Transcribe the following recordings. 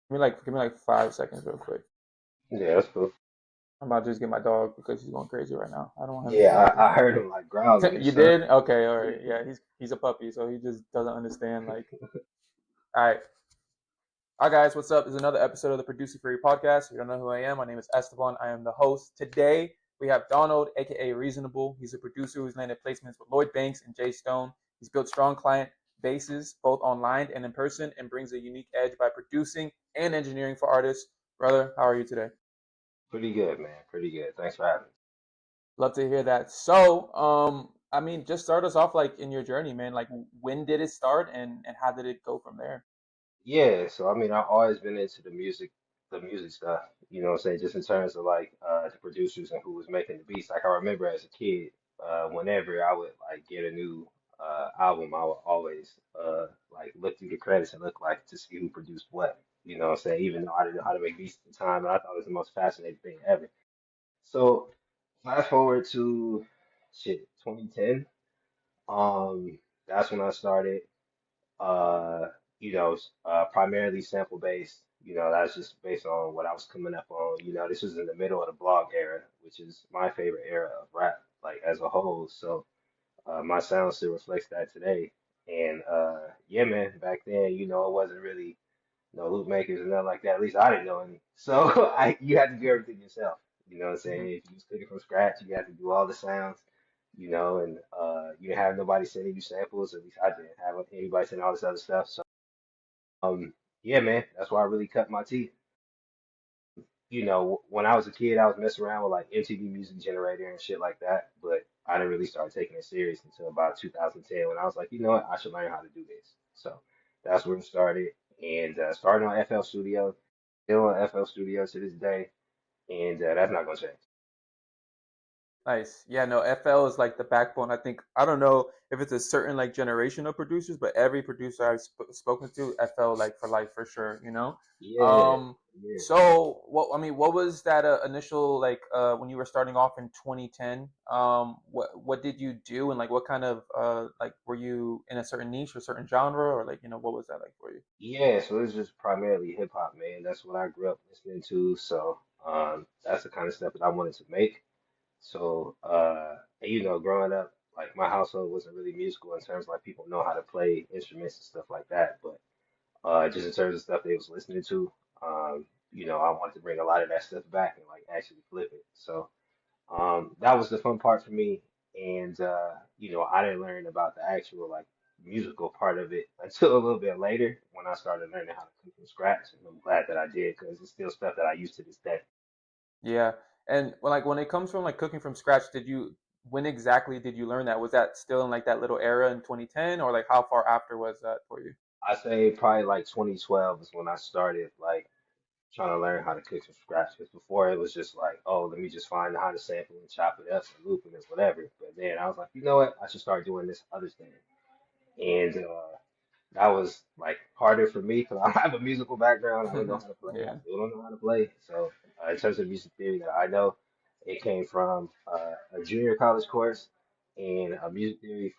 Give me like 5 seconds real quick. Yeah, that's cool. I'm about to just get my dog because he's going crazy right now. I don't want him to Yeah, think I heard him like growling that or you something. did? Okay, all Yeah. right. Yeah, he's a puppy, so he just doesn't understand like all right. Hi guys, what's up? This is another episode of the Producer Free Podcast. If you don't know who I am, my name is Esteban. I am the host. Today we have Donald, aka Reasonable. He's a producer who's landed placements with Lloyd Banks and Jay Stone. He's built strong client bases both online and in person and brings a unique edge by producing and engineering for artists. Brother, how are you today? Pretty good, man. Pretty good. Thanks for having me. Love to hear that. So, I mean, just start us off like in your journey, man. Like when did it start and how did it go from there? Yeah, so I mean, I've always been into the music stuff, you know what I'm saying, just in terms of like the producers and who was making the beats. Like I remember as a kid, whenever I would like get a new album, I would always like look through the credits and look like to see who produced what. You know what I'm saying? Even though I didn't know how to make beats at the time, and I thought it was the most fascinating thing ever. So fast forward to shit, 2010. Um, that's when I started. uh, primarily sample based. You know, that's just based on what I was coming up on. You know, this was in the middle of the blog era, which is my favorite era of rap, like as a whole. So my sound still reflects that today. And yeah, man, back then, you know, it wasn't really no loop makers and nothing like that. At least I didn't know any. So you had to do everything yourself. You know what I'm saying? Mhm. If you was clicking from scratch, you had to do all the sounds, you know, and you didn't have nobody sending you samples. At least I didn't have anybody sending all this other stuff. So yeah, man, that's why I really cut my teeth. You know, when I was a kid, I was messing around with like MTV Music Generator and shit like that, but I didn't really start taking it serious until about 2010 when I was like, you know what, I should learn how to do this. So that's where it started, and starting on FL Studio, still on FL Studio to this day, and that's not gonna change. Nice. Yeah, no, FL is like the backbone. I think I don't know if it's a certain like generation of producers, but every producer I've spoken to, FL like for life for sure, you know? Yeah, Um, yeah. so what was that initial like when you were starting off in 2010? What did you do and like what kind of like were you in a certain niche or certain genre or like, what was that like for you? Yeah, so it's just primarily hip hop, man. That's what I grew up listening to. So that's the kind of stuff that I wanted to make. So, and, you know, growing up, like my household wasn't really musical in terms of like people know how to play instruments and stuff like that. But just in terms of stuff they was listening to, you know, I wanted to bring a lot of that stuff back and like actually flip it. So, that was the fun part for me. And you know, I didn't learn about the actual like musical part of it until a little bit later when I started learning how to cook from scratch. And I'm glad that I did because it's still stuff that I use to this day. Yeah. And like when it comes from like cooking from scratch, when exactly did you learn that? Was that still in like that little era in 2010 or like how far after was that for you? I say probably like 2012 is when I started like trying to learn how to cook from scratch. Because before it was just like, oh, let me just find how to sample and chop it up and loop it and whatever. But then I was like, you know what? I should start doing this other thing. And that was like harder for me because I have a musical background. I don't know how to play. I Yeah. still don't know how to play. So in terms of music theory that I know, it came from a junior college course and a music theory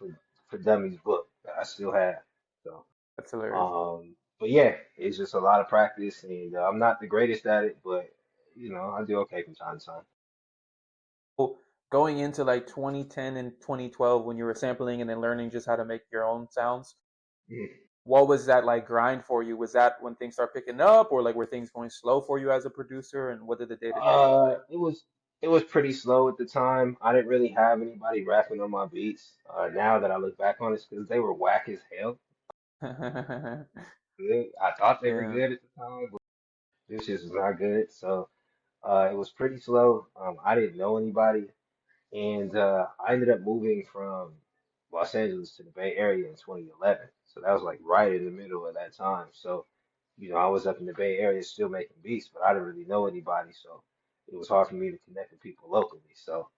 for dummies book that I still have. So. That's hilarious. But yeah, it's just a lot of practice, and I'm not the greatest at it, but you know, I do okay from time to time. Well, going into like 2010 and 2012 when you were sampling and then learning just how to make your own sounds, Mhm. what was that like grind for you? Was that when things start picking up or like were things going slow for you as a producer and what did the day-to-day look like? It was pretty slow at the time. I didn't really have anybody rapping on my beats. Now that I look back on it, because they were whack as hell. I thought they were Yeah. good at the time, but this shit was not good. So it was pretty slow. I didn't know anybody. And I ended up moving from Los Angeles to the Bay Area in 2011. So that was like right in the middle of that time. So, you know, I was up in the Bay Area still making beats, but I didn't really know anybody. So it was hard for me to connect with people locally. So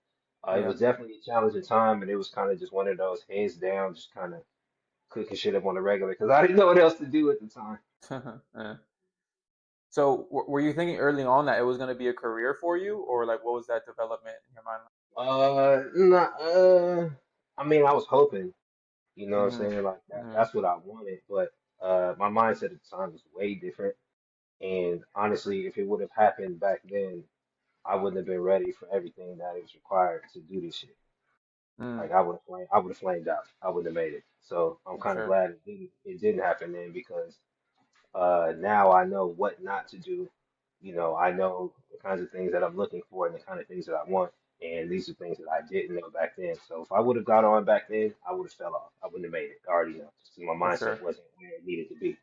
it Yeah. was definitely a challenging time. And it was kind of just one of those heads down, just kind of cooking shit up on the regular because I didn't know what else to do at the time. Yeah. So were you thinking early on that it was going to be a career for you or like what was that development in your mind? Not, I mean, I was hoping. You know what I'm Mm-hmm. saying? Like Yeah. that's what I wanted. But my mindset at the time was way different. And honestly, if it would have happened back then, I wouldn't have been ready for everything that is required to do this shit. Mm, Like I would have flamed out. I wouldn't have made it. So I'm for kind of sure, glad it didn't happen then because now I know what not to do. You know, I know the kinds of things that I'm looking for and the kind of things that I want. And these are things that I didn't know back then. So if I would have gone on back then, I would have fell off. I wouldn't have made it. I already know. Just my for mindset sure. wasn't where it needed to be.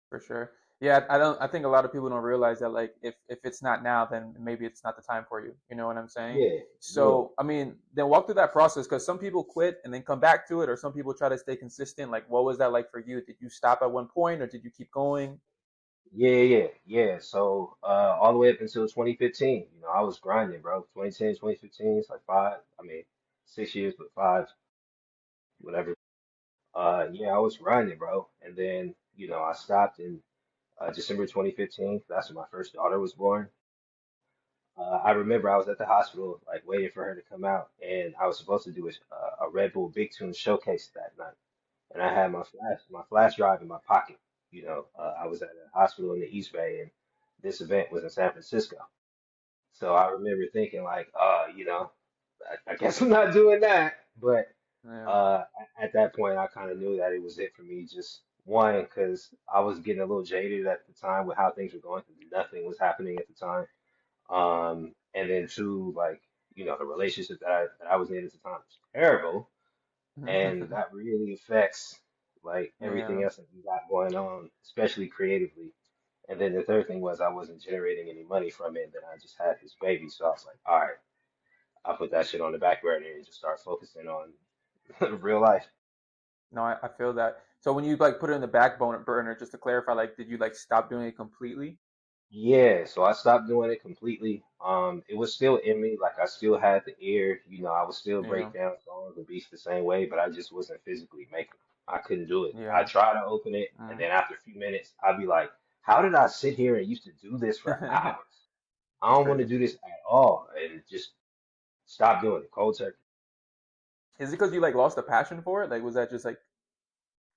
For sure. Yeah, I don't. I think a lot of people don't realize that like if it's not now, then maybe it's not the time for you. You know what I'm saying? Yeah, yeah. So I mean, then walk through that process because some people quit and then come back to it, or some people try to stay consistent. Like, what was that like for you? Did you stop at one point, or did you keep going? Yeah. So all the way up until 2015, you know, I was grinding, bro. 2010, 2015, it's like five. I mean, 6 years, but five, whatever. Yeah, I was grinding, bro. And then, you know, I stopped in December 2015. That's when my first daughter was born. I remember I was at the hospital, like waiting for her to come out, and I was supposed to do a Red Bull Big Tune showcase that night. And I had my flash drive in my pocket. You know, I was at a hospital in the East Bay, and this event was in San Francisco. So I remember thinking like, you know, I guess I'm not doing that. But Yeah. uh, at that point, I kind of knew that it was it for me. Just one, because I was getting a little jaded at the time with how things were going, 'cause nothing was happening at the time. And then two, like, you know, the relationship that I was in at the time was terrible, and that really affects like everything Yeah. else that we got going on, especially creatively. And then the third thing was I wasn't generating any money from it, and then I just had this baby, so I was like, all right, I'll put that shit on the back burner and just start focusing on real life. No, I feel that. So when you like put it in the burner, just to clarify, like, did you like stop doing it completely? Yeah, so I stopped doing it completely. It was still in me, like I still had the ear, you know, I would still Yeah. break down songs and beats the same way, but I just wasn't physically making them. I couldn't do it. I Yeah. tried to open it, and then after a few minutes, I'd be like, how did I sit here and used to do this for Mm. hours? I For don't want sure. to do this at all, and just stop doing it. Cold turkey. Is it because you like lost the passion for it? Like, was that just like,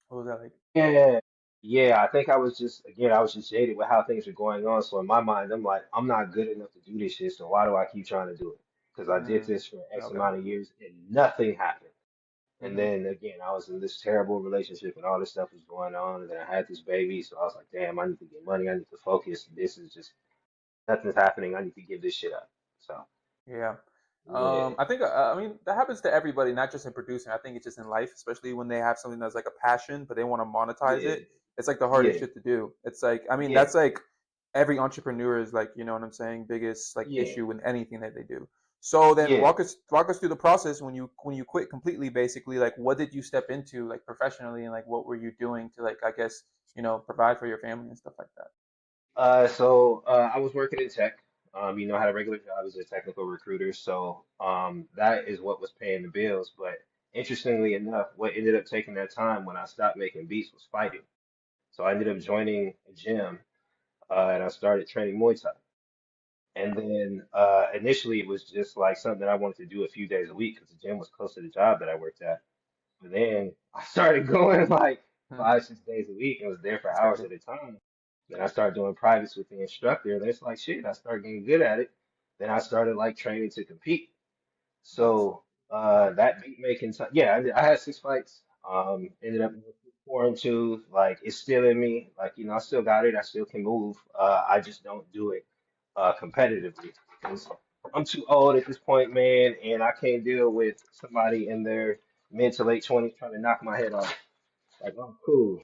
what was that like? Yeah, yeah. I think I was just again, I was just jaded with how things were going on. So in my mind, I'm like, I'm not good enough to do this shit. So why do I keep trying to do it? Because I did Mm, this for X okay. amount of years and nothing happened. And Hmm. then again, I was in this terrible relationship and all this stuff was going on. And then I had this baby, so I was like, damn, I need to get money. I need to focus. This is just nothing's happening. I need to give this shit up. So Yeah. yeah, I think I mean that happens to everybody, not just in producing. I think it's just in life, especially when they have something that's like a passion, but they want to monetize yeah, it. It's like the hardest yeah, shit to do. It's like I mean yeah, that's like every entrepreneur is like you know what I'm saying, biggest like yeah, issue in anything that they do. So then yeah. walk us through the process when you quit completely, basically. Like what did you step into like professionally, and like what were you doing to like I guess you know provide for your family and stuff like that. I was working in tech. You know, I had a regular job as a technical recruiter, so that is what was paying the bills. But interestingly enough, what ended up taking that time when I stopped making beats was fighting. So I ended up joining a gym, and I started training Muay Thai. And then initially it was just like something that I wanted to do a few days a week because the gym was close to the job that I worked at. But then I started going like Hmm. 5, 6 days a week and was there for That's hours crazy. at a time. Then I started doing privates with the instructor, and it's like shit. I started getting good at it. Then I started like training to compete. Nice. So that beat making time, yeah, I had 6 fights. Ended up 4-2. Like it's still in me. Like you know, I still got it. I still can move. I just don't do it competitively because I'm too old at this point, man, and I can't deal with somebody in their mid to late 20s trying to knock my head off. Like I'm cool.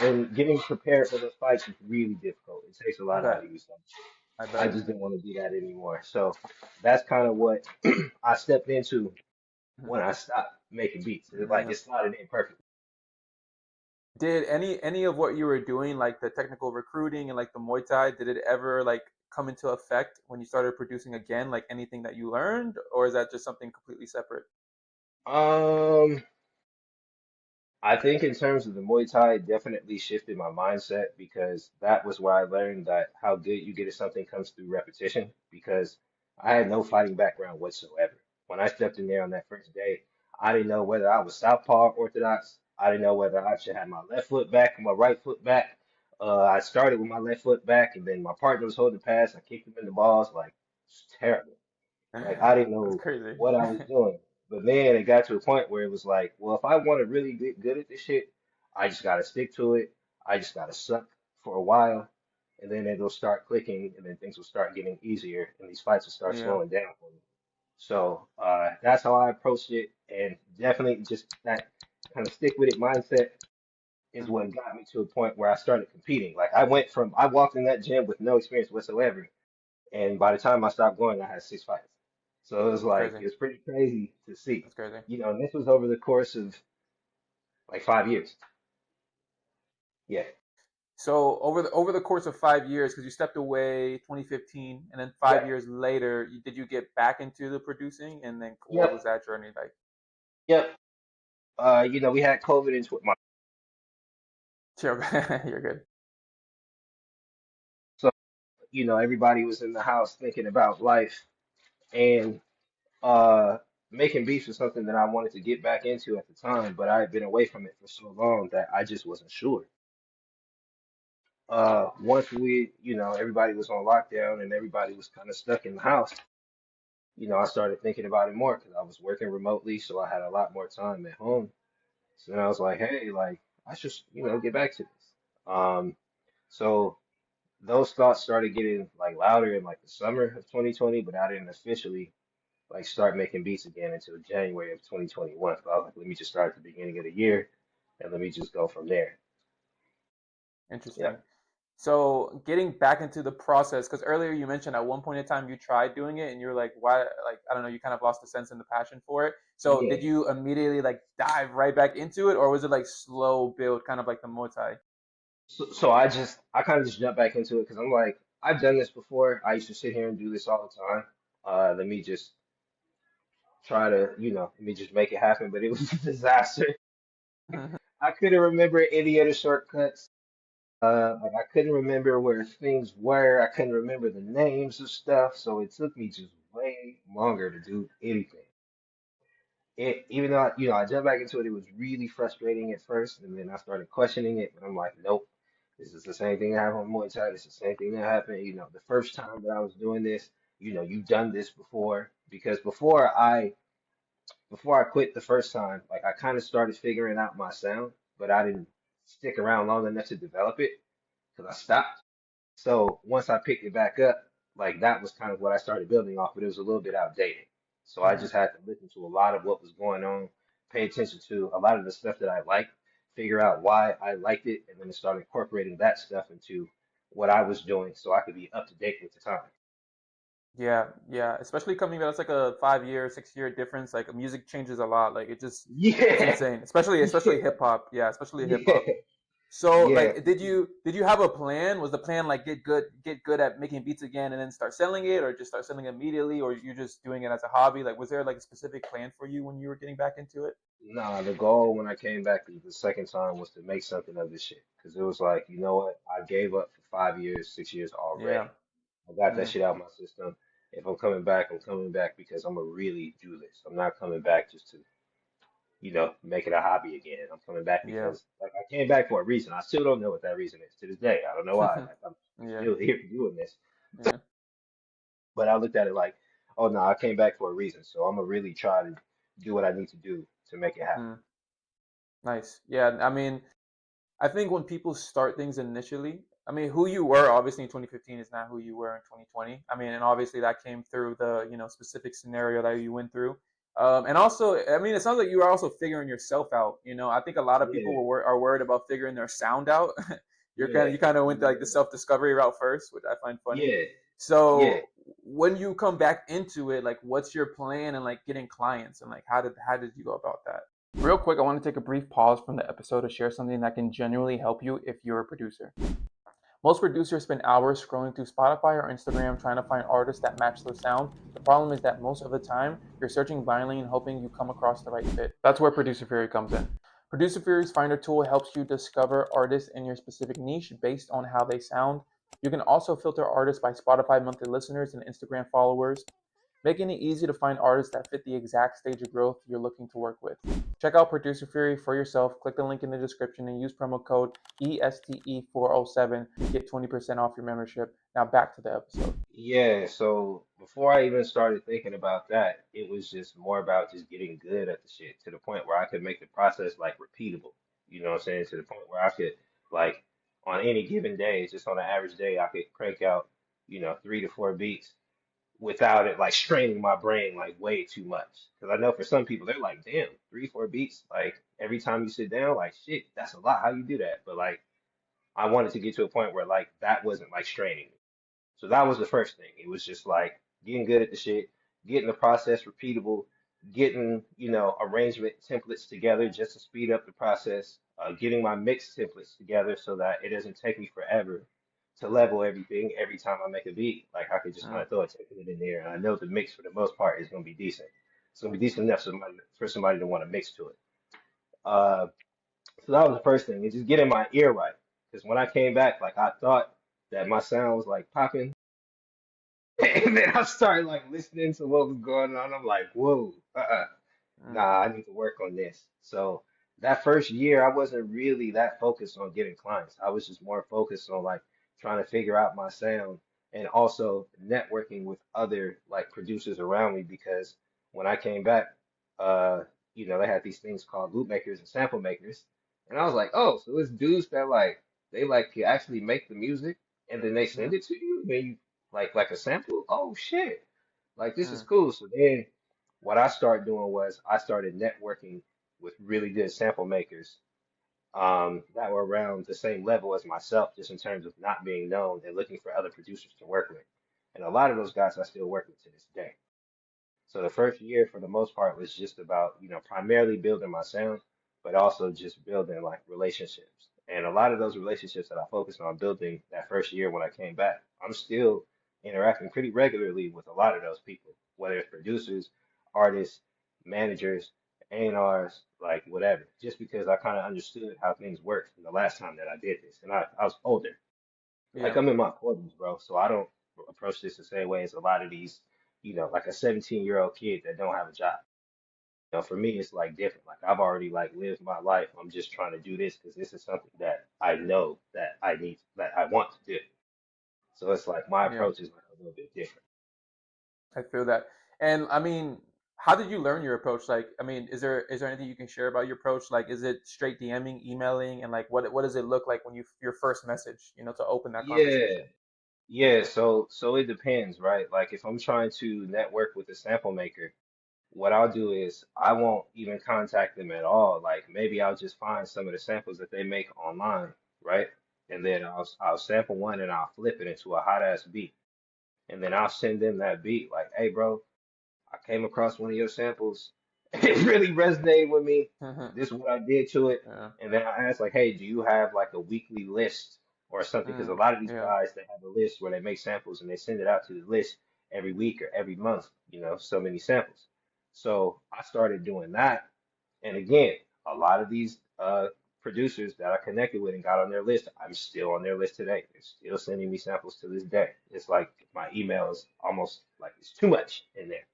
And getting prepared for those fights is really difficult. It takes a I lot out bet. of you. So I I bet. just didn't want to do that anymore. So that's kind of what I stepped into when I stopped making beats. It's like Yeah. it slotted in perfectly. Did any of what you were doing, like the technical recruiting and like the Muay Thai, did it ever like come into effect when you started producing again? Like anything that you learned, or is that just something completely separate? Um, I think in terms of the Muay Thai, it definitely shifted my mindset because that was where I learned that how good you get at something comes through repetition because I had no fighting background whatsoever. When I stepped in there on that first day, I didn't know whether I was southpaw or orthodox. I didn't know whether I should have my left foot back or my right foot back. I started with my left foot back, and then my partner was holding the pass. I kicked him in the balls, like it's terrible. Like I didn't That's know crazy. what I was doing. But then it got to a point where it was like, well, if I want to really get good at this shit, I just gotta stick to it. I just gotta suck for a while, and then it'll start clicking, and then things will start getting easier, and these fights will start Yeah. slowing down for me. So that's how I approached it, and definitely just that kind of stick with it mindset is Hmm. what got me to a point where I started competing. Like I walked in that gym with no experience whatsoever, and by the time I stopped going, I had 6 fights. So it was That's like crazy. it was pretty crazy to see, That's crazy. and this was over the course of like 5 years. Yeah, So over the course of 5 years, because you stepped away 2015, and then five yep, years later, did you get back into the producing? And then what was yep, that journey like? yep. We had COVID into my Sure, you're good. so everybody was in the house thinking about life, and uh making beats was something that I wanted to get back into at the time, but I had been away from it for so long that I just wasn't sure. Once everybody was on lockdown and everybody was kind of stuck in the house, I started thinking about it more because I was working remotely, so I had a lot more time at home. So then I was like, hey, like I should, get back to this. Um, so those thoughts started getting like louder in like the summer of 2020, but I didn't officially like start making beats again until January of 2021. So I was like, let me just start at the beginning of the year and let me just go from there. Yeah. Interesting. So getting back into the process, because earlier you mentioned at one point in time you tried doing it and you were like, why? Like, I don't know, you kind of lost the sense and the passion for it. So Yeah. did you immediately like dive right back into it, or was it like slow build, kind of like the Muay Thai? So I kind of just jumped back into it because I'm like, I've done this before. I used to sit here and do this all the time. Let me just try to, let me just make it happen. But it was a disaster. I couldn't remember any of the shortcuts. Like I couldn't remember where things were. I couldn't remember the names of stuff. So it took me just way longer to do anything. Even though I jumped back into it, it was really frustrating at first, and then I started questioning it. But I'm like, nope, this is the same thing that happened on Muay Thai. This is the same thing that happened. The first time that I was doing this, you've done this before. Because before I quit the first time, like I kind of started figuring out my sound, but I didn't stick around long enough to develop it because I stopped. So once I picked it back up, like that was kind of what I started building off, but it was a little bit outdated. So I Hmm. just had to listen to a lot of what was going on, pay attention to a lot of the stuff that I liked, figure out why I liked it, and then start incorporating that stuff into what I was doing so I could be up to date with the time. Yeah, yeah. Especially coming, that's like a 5 year, 6 year difference. Like music changes a lot. Like it's Yeah, insane. Especially yeah, hip hop. Yeah, especially hip yeah, hop. So yeah. like, did you have a plan? Was the plan like get good at making beats again and then start selling it, or just start selling it immediately, or you're just doing it as a hobby? Like, was there like a specific plan for you when you were getting back into it? Nah, the goal when I came back the second time was to make something of this shit. Because it was like, you know what? I gave up for 5 years, 6 years Yeah. already. I got that Mm, shit out of my system. If I'm coming back, I'm coming back because I'm gonna really do this. I'm not coming back just to, make it a hobby again. I'm coming back yeah. because like I came back for a reason. I still don't know what that reason is to this day. I don't know why. Like, I'm Yeah. still here doing this. Yeah. But I looked at it like, oh no, I came back for a reason. So I'm gonna really try to do what I need to do to make it happen. Mm, nice. Yeah. I mean, I think when people start things initially, I mean, who you were obviously in 2015 is not who you were in 2020. I mean, and obviously that came through the specific scenario that you went through. And also, I mean, it sounds like you were also figuring yourself out. I think a lot of people Yeah, are worried about figuring their sound out. yeah, You kind of went like the self discovery route first, which I find funny. yeah, yeah. So when you come back into it, like, what's your plan and like getting clients and like how did you go about that? Real quick, I want to take a brief pause from the episode to share something that can genuinely help you if you're a producer. Most producers spend hours scrolling through Spotify or Instagram trying to find artists that match their sound. The problem is that most of the time, you're searching blindly and hoping you come across the right fit. That's where Producer Fury comes in. Producer Fury's Finder tool helps you discover artists in your specific niche based on how they sound. You can also filter artists by Spotify monthly listeners and Instagram followers. making it easy to find artists that fit the exact stage of growth you're looking to work with. Check out Producer Fury for yourself. Click the link in the description and use promo code ESTE407 to get 20% off your membership. Now back to the episode. Yeah, so before I even started thinking about that, it was just more about just getting good at the shit to the point where I could make the process like repeatable. You know what I'm saying? To the point where I could like on any given day, just on an average day, I could crank out, 3 to 4 beats without it like straining my brain like way too much. Because I know for some people they're like, damn, 3, 4 beats, like every time you sit down, like shit, that's a lot. How you do that? But like I wanted to get to a point where like that wasn't like straining me. So that was the first thing. It was just like getting good at the shit, getting the process repeatable, getting, arrangement templates together just to speed up the process, getting my mix templates together so that it doesn't take me forever to level everything every time I make a beat. Like I could just kind Mm, of throw a template in there, and I know the mix for the most part is going to be decent. It's going to be decent enough for somebody to want to mix to it. Uh, so that was the first thing, and just getting my ear right. Because when I came back, like I thought that my sound was like popping. And then I started like listening to what was going on. I'm like, whoa, mm, nah, I need to work on this. So that first year, I wasn't really that focused on getting clients. I was just more focused on like trying to figure out my sound and also networking with other like producers around me because when I came back, uh, they had these things called loop makers and sample makers. And I was like, oh, so it's dudes that like they like can actually make the music and then they mm, send it to you, then you like a sample. Oh shit. Like this is mm, cool. So then what I started doing was I started networking with really good sample makers that were around the same level as myself, just in terms of not being known and looking for other producers to work with. And a lot of those guys I still work with to this day. So the first year, for the most part, was just about, primarily building my sound, but also just building like relationships. And a lot of those relationships that I focused on building that first year when I came back, I'm still interacting pretty regularly with a lot of those people, whether it's producers, artists, managers, A&Rs, like whatever, just because I kind of understood how things work from the last time that I did this. And I was older. Like yeah, I'm in my 40s, bro, so I don't approach this the same way as a lot of these, like a 17-year-old kid that don't have a job. For me, it's like different. Like I've already like lived my life. I'm just trying to do this because this is something that I know that I need, that I want to do. So it's like my yeah. approach is like a little bit different. I feel that. And I mean, how did you learn your approach? Like, I mean, is there anything you can share about your approach? Like, is it straight DMing, emailing, and like what does it look like when you your first message, to open that Yeah, conversation? yeah. So it depends, right? Like if I'm trying to network with a sample maker, what I'll do is I won't even contact them at all. Like maybe I'll just find some of the samples that they make online, right? And then I'll sample one and I'll flip it into a hot ass beat. And then I'll send them that beat like, hey bro, I came across one of your samples. It really resonated with me. This is what I did to it. Yeah. And then I asked like, hey, do you have like a weekly list or something? Because a Mm, lot of these yeah. guys they have a list where they make samples and they send it out to the list every week or every month, so many samples. So I started doing that. And again, a lot of these producers that I connected with and got on their list, I'm still on their list today. They're still sending me samples to this day. It's like my email is almost like it's too much in there.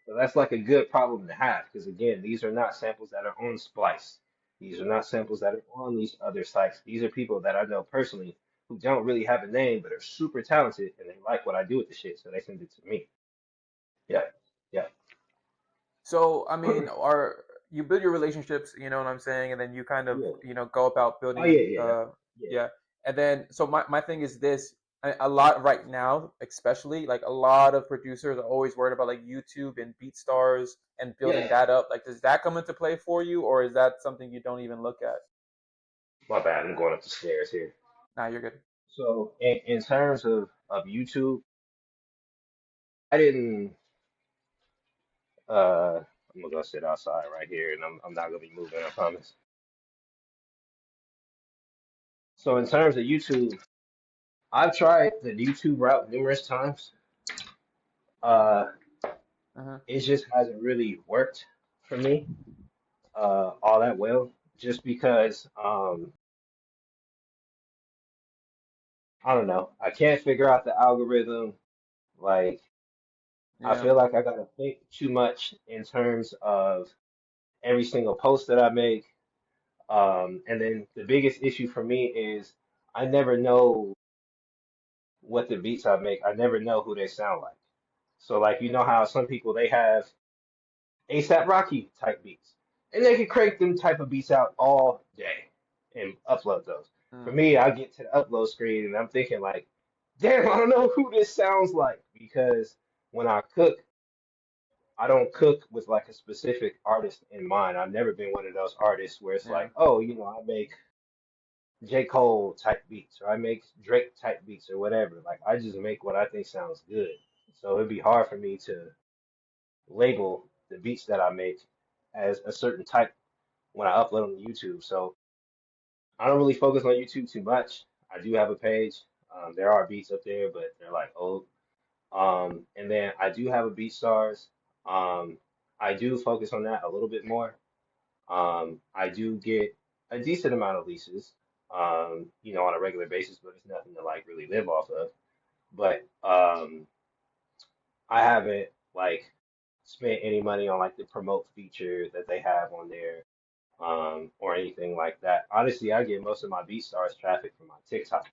So that's like a good problem to have because again, these are not samples that are on Splice. These are not samples that are on these other sites. These are people that I know personally who don't really have a name but are super talented and they like what I do with the shit, so they send it to me. Yeah, yeah, So, I mean, are you build your relationships, you know what I'm saying, and then you kind of, yeah. go about Oh yeah, building, yeah, yeah, yeah. And then, so my thing is this, a lot right now, especially, like a lot of producers are always worried about like YouTube and BeatStars and building yeah. that up. Like, does that come into play for you, or is that something you don't even look at? My bad. I'm going up the stairs here. Nah, you're good. So in terms of YouTube, I didn't. I'm gonna go sit outside right here, and I'm not gonna be moving. I promise. So in terms of YouTube, I've tried the YouTube route numerous times. Uh, Uh-huh. it just hasn't really worked for me all that well, just because I don't know. I can't figure out the algorithm. Like I Yeah. feel like I gotta think too much in terms of every single post that I make. And then the biggest issue for me is I never know what the beats I make. I never know who they sound like. So like you know how some people they have ASAP Rocky type beats, and they can crank them type of beats out all day and upload those. For Mm. me, I get to the upload screen and I'm thinking like, damn, I don't know who this sounds like because when I cook, I don't cook with like a specific artist in mind. I've never been one of those artists where it's Yeah. like, oh, I make J. Cole type beats or I make Drake type beats or whatever. Like I just make what I think sounds good. So it'd be hard for me to label the beats that I make as a certain type when I upload them to YouTube. So I don't really focus on YouTube too much. I do have a page. There are beats up there, but they're like old. And then I do have a BeatStars. Um, I do focus on that a little bit more. I do get a decent amount of leases, on a regular basis, but it's nothing to like really live off of. But I haven't like spent any money on like the promote feature that they have on there, or anything like that. Honestly, I get most of my BeatStars traffic from my TikTok.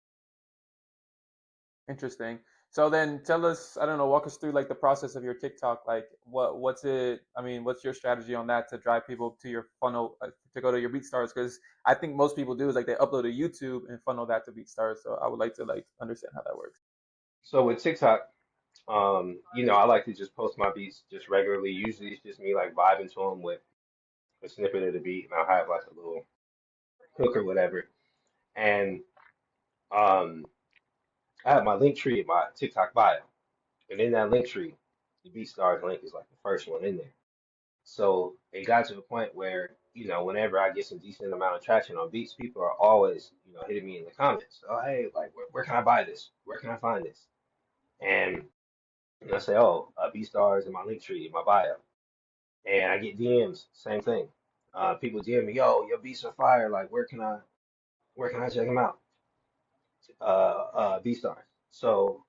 Interesting. So then tell us, I don't know, walk us through like the process of your TikTok. Like what's it, I mean, what's your strategy on that to drive people to your funnel to go to your BeatStars? Because I think most people do is like they upload to YouTube and funnel that to BeatStars. So I would like to like understand how that works. So with TikTok, I like to just post my beats just regularly. Usually it's just me like vibing to them with a snippet of the beat, and I'll have like a little hook or whatever. And um, I have my link tree in my TikTok bio, and in that link tree, the BeatStars link is like the first one in there. So it got to a point where, whenever I get some decent amount of traction on beats, people are always, hitting me in the comments. Oh, hey, like, where can I buy this? Where can I find this? And I say, oh, BeatStars in my link tree, in my bio. And I get DMs, same thing. People DM me, yo, your beats are fire. Like, where can I check them out? BeatStars. So,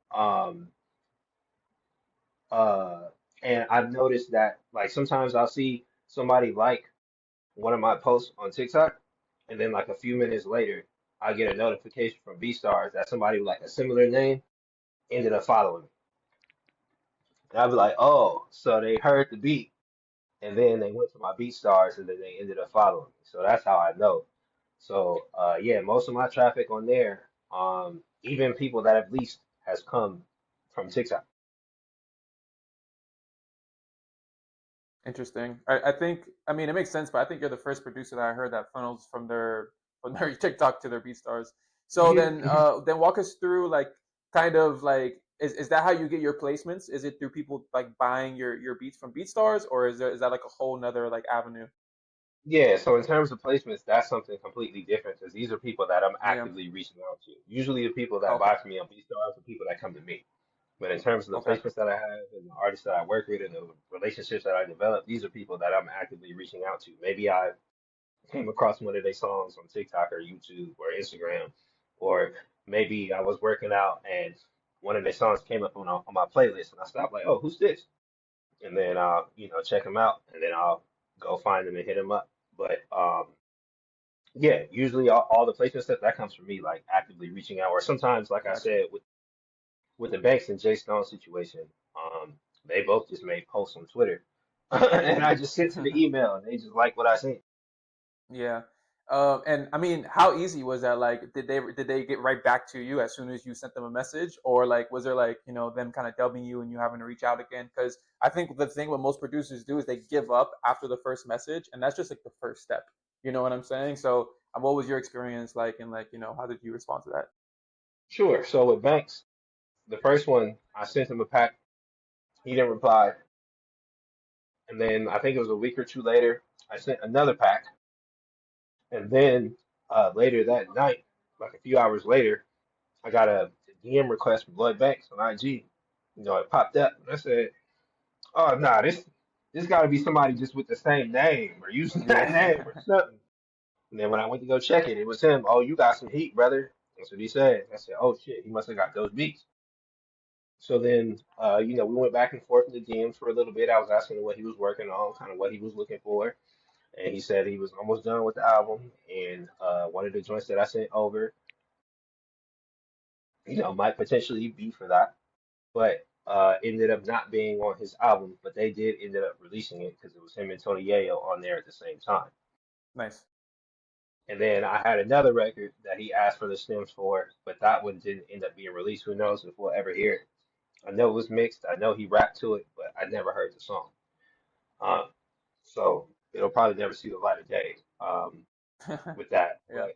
uh, and I've noticed that, like, sometimes I'll see somebody like one of my posts on TikTok, and then like a few minutes later, I get a notification from BeatStars that somebody with like a similar name ended up following me. And I'd be like, oh, so they heard the beat, and then they went to my BeatStars, and then they ended up following me. So that's how I know. So yeah, most of my traffic on there, even people that have leased, has come from TikTok. Interesting. I think, I mean, it makes sense, but I think you're the first producer that I heard that funnels from their TikTok to their BeatStars. So then walk us through like kind of like is that how you get your placements? Is it through people like buying your beats from BeatStars, or is that like a whole nother like avenue? Yeah, so in terms of placements, that's something completely different because these are people that I'm Yeah. actively reaching out to. Usually, the people that Okay. buy from me on BeatStars are people that come to me. But in terms of the Okay. placements that I have and the artists that I work with and the relationships that I develop, these are people that I'm actively reaching out to. Maybe I came across one of their songs on TikTok or YouTube or Instagram, or maybe I was working out and one of their songs came up on my playlist and I stopped like, oh, who's this? And then I'll, check them out and then I'll go find them and hit them up. But yeah, usually all the placement stuff that comes from me, like actively reaching out, or sometimes, like I Gotcha. said, with the Banks and Jay Stone situation, um, they both just made posts on Twitter, and I just sent to the email, and they just like what I sent. Yeah. And I mean, how easy was that? Like, did they get right back to you as soon as you sent them a message, or like was there like them kind of dubbing you and you having to reach out again? Because I think the thing what most producers do is they give up after the first message, and that's just like the first step. You know what I'm saying? So, what was your experience like, and like how did you respond to that? Sure. So with Banks, the first one, I sent him a pack. He didn't reply, and then I think it was a week or two later, I sent another pack, and then later that night, like a few hours later, I got a DM request from Lloyd Banks on IG. It popped up, and I said, "Oh, nah, this got to be somebody just with the same name or using that Yeah. name or something." And then when I went to go check it, it was him. Oh, you got some heat, brother. That's what he said. I said, oh shit, he must have got those beats. So then, we went back and forth in the DMs for a little bit. I was asking him what he was working on, kind of what he was looking for, and he said he was almost done with the album, and one of the joints that I sent over, might potentially be for that, but ended up not being on his album. But they did ended up releasing it because it was him and Tony Yayo on there at the same time. Nice. And then I had another record that he asked for the stems for, but that one didn't end up being released. Who knows if we'll ever hear it? I know it was mixed. I know he rapped to it, but I never heard the song. Um, so it'll probably never see the light of day with that. Yeah.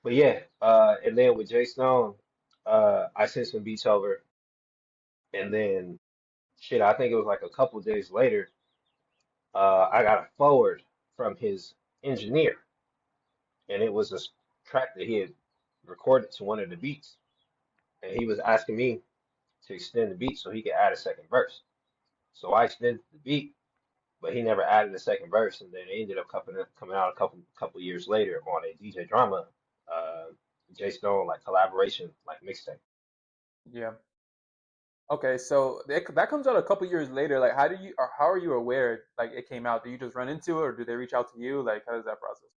But yeah, and then with Jay Stone, I sent some beats over, and then shit, I think it was like a couple days later, I got a forward from his engineer, and it was a track that he had recorded to one of the beats, and he was asking me to extend the beat so he could add a second verse. So I extended the beat, but he never added a second verse, and then it ended up coming out a couple years later on a DJ Drama, uh, Jay Stone like collaboration like mixtape. Yeah. Okay, so that comes out a couple years later. Like, how do you or how are you aware like it came out? Do you just run into it, or do they reach out to you? Like, how does that process?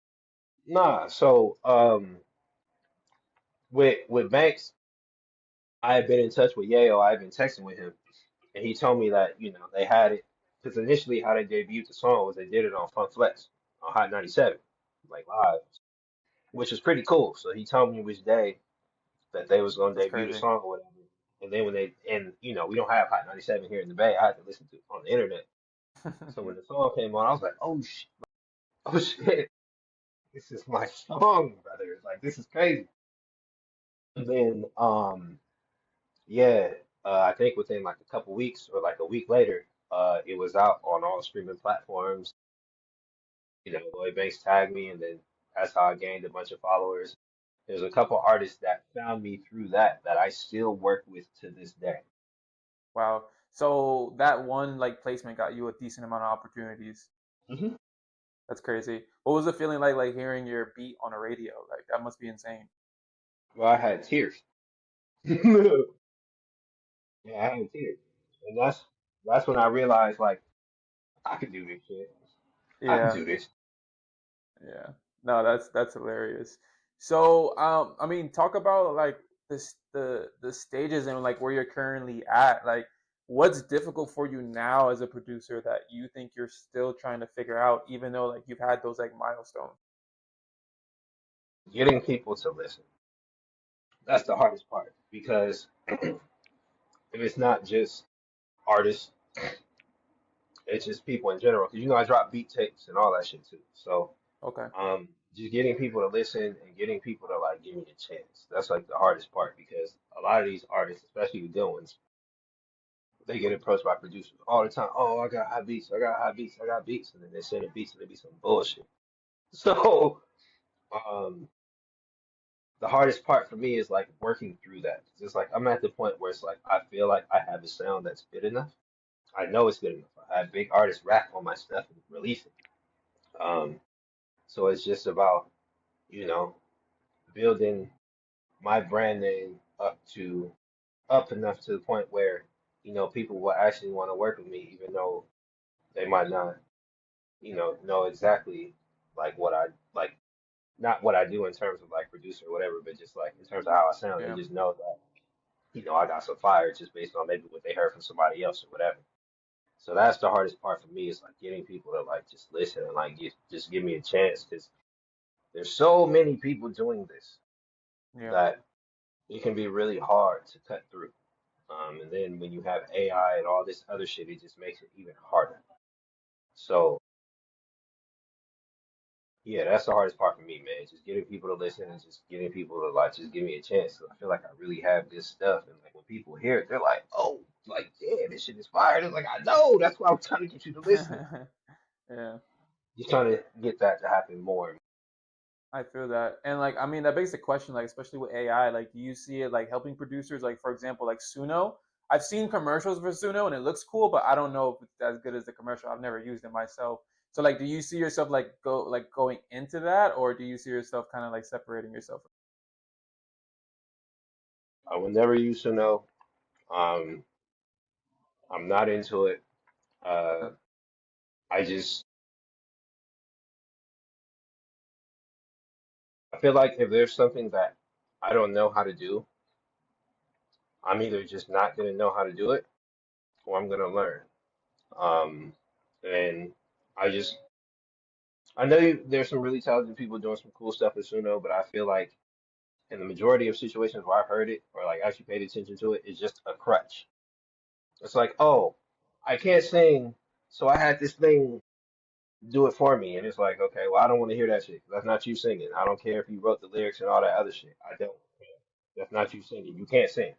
Nah, so with Banks, I had been in touch with Yayo. I had been texting with him, and he told me that they had it because initially how they debuted the song was they did it on Funk Flex on Hot 97, like live, which was pretty cool. So he told me which day that they was gonna That's debut the crazy. song or whatever. And then when they and we don't have Hot 97 here in the Bay, I had to listen to it on the internet. So when the song came on, I was like, oh shit, this is my song, brother. Like this is crazy. And then yeah, I think within like a couple weeks or like a week later, it was out on all streaming platforms. Lloyd Banks tagged me, and then that's how I gained a bunch of followers. There's a couple artists that found me through that I still work with to this day. Wow. So that one like placement got you a decent amount of opportunities. Hmm. That's crazy. What was the feeling like hearing your beat on a radio? Like that must be insane. Well, I had tears. Yeah, I had tears, and that's when I realized like I could do this shit. I can Yeah. do this. Yeah. No, that's hilarious. So, I mean, talk about like the stages and like where you're currently at. Like, what's difficult for you now as a producer that you think you're still trying to figure out, even though like you've had those like milestones? Getting people to listen. That's the hardest part because if it's not just artists, it's just people in general. Because I drop beat tapes and all that shit too. So Okay. just getting people to listen and getting people to like give me a chance. That's like the hardest part because a lot of these artists, especially the good ones, they get approached by producers all the time. Oh, I got hot beats. I got hot beats. I got beats, and then they send the beats and they be some bullshit. So um, the hardest part for me is like working through that. It's just like I'm at the point where it's like I feel like I have a sound that's good enough. I know it's good enough. I have big artists rap on my stuff and release it. Um, so it's just about you know building my brand name up enough to the point where people will actually want to work with me, even though they might not know exactly like what I like, not what I do in terms of like producer or whatever, but just like in terms of how I sound. They Yeah. just know that I got some fire just based on maybe what they heard from somebody else or whatever. So that's the hardest part for me is like getting people to like just listen and like just give me a chance because there's so many people doing this Yeah. that it can be really hard to cut through. And then when you have AI and all this other shit, it just makes it even harder. So yeah, that's the hardest part for me, man. Just getting people to listen and just getting people to like just give me a chance. So I feel like I really have this stuff, and like when people hear it, they're like, "Oh, like yeah, this shit is fire." They're like, "I know." That's why I'm trying to get you to listen. Yeah. Just trying to get that to happen more. I feel that. And like I mean that begs the question, like especially with AI, like do you see it like helping producers, like for example, like Suno? I've seen commercials for Suno and it looks cool, but I don't know if it's as good as the commercial. I've never used it myself. So like do you see yourself like going into that, or do you see yourself kind of like separating yourself? I will never use to know. Um, I'm not into it. Uh, Mm, I just I feel like if there's something that I don't know how to do, I'm either just not gonna know how to do it or I'm gonna learn. Um, and I just I know there's some really talented people doing some cool stuff with Suno, but I feel like in the majority of situations where I've heard it or like actually paid attention to it, it's just a crutch. It's like, oh, I can't sing, so I had this thing do it for me. And it's like, okay, well, I don't want to hear that shit. That's not you singing. I don't care if you wrote the lyrics and all that other shit. I don't. That's not you singing. You can't sing.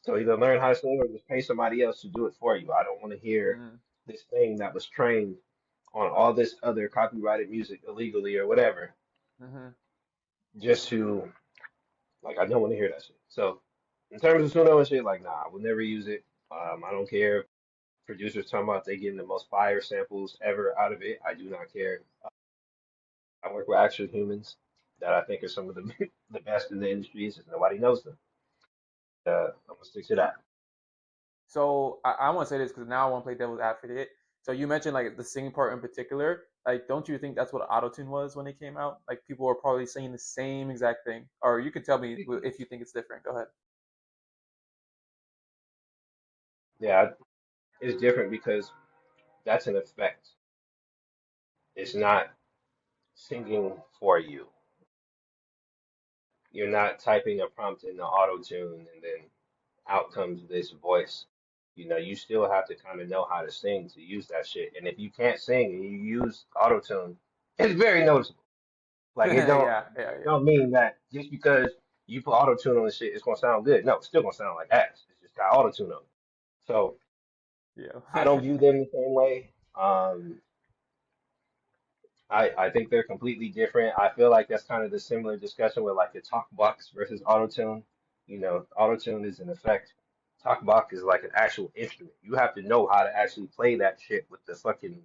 So either learn how to sing or just pay somebody else to do it for you. I don't want to hear mm, this thing that was trained on all this other copyrighted music illegally or whatever, mhm. just to like I don't want to hear that shit. So in terms of Suno and shit, like nah, I will never use it. I don't care if producers talking about they getting the most fire samples ever out of it. I do not care. I work with actual humans that I think are some of the the best in the industry. It's just nobody knows them. I'm gonna stick to that. So I want to say this because now I want to play devil's advocate. So you mentioned like the singing part in particular. Like, don't you think that's what autotune was when it came out? Like, people were probably saying the same exact thing. Or you could tell me if you think it's different. Go ahead. Yeah, it's different because that's an effect. It's not singing for you. You're not typing a prompt in the auto tune and then out comes this voice. You know, you still have to kind of know how to sing to use that shit. And if you can't sing and you use auto tune, it's very noticeable. Like Yeah, yeah, it don't mean that just because you put auto tune on the shit, it's gonna sound good. No, it's still gonna sound like ass. It's just got auto tune on it. So yeah. I don't view them the same way. I think they're completely different. I feel like that's kind of the similar discussion with like the talk box versus autotune. You know, autotune is an effect. Talk box is like an actual instrument. You have to know how to actually play that shit with the fucking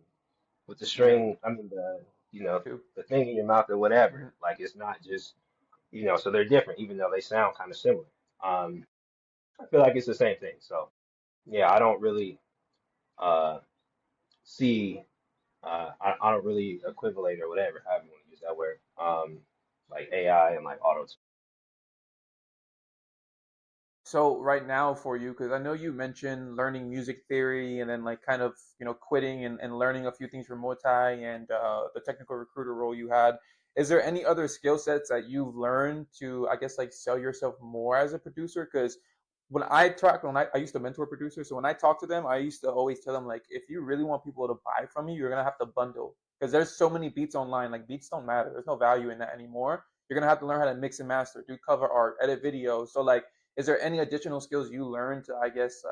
with the Yeah. string. I mean the you know Too. the thing in your mouth or whatever. Mhm. Like it's not just so they're different even though they sound kind of similar. Um, I feel like it's the same thing. So yeah, I don't really uh see I don't really equivalate or whatever, however you want to use that word. Like AI and like auto. So right now for you, because I know you mentioned learning music theory and then like kind of quitting and learning a few things from Muay Thai and the technical recruiter role you had. Is there any other skill sets that you've learned to I guess like sell yourself more as a producer? Because when I used to mentor producers, so when I talk to them, I used to always tell them like if you really want people to buy from you, you're gonna have to bundle because there's so many beats online. Like beats don't matter. There's no value in that anymore. You're gonna have to learn how to mix and master, do cover art, edit videos. So like is there any additional skills you learned to, I guess,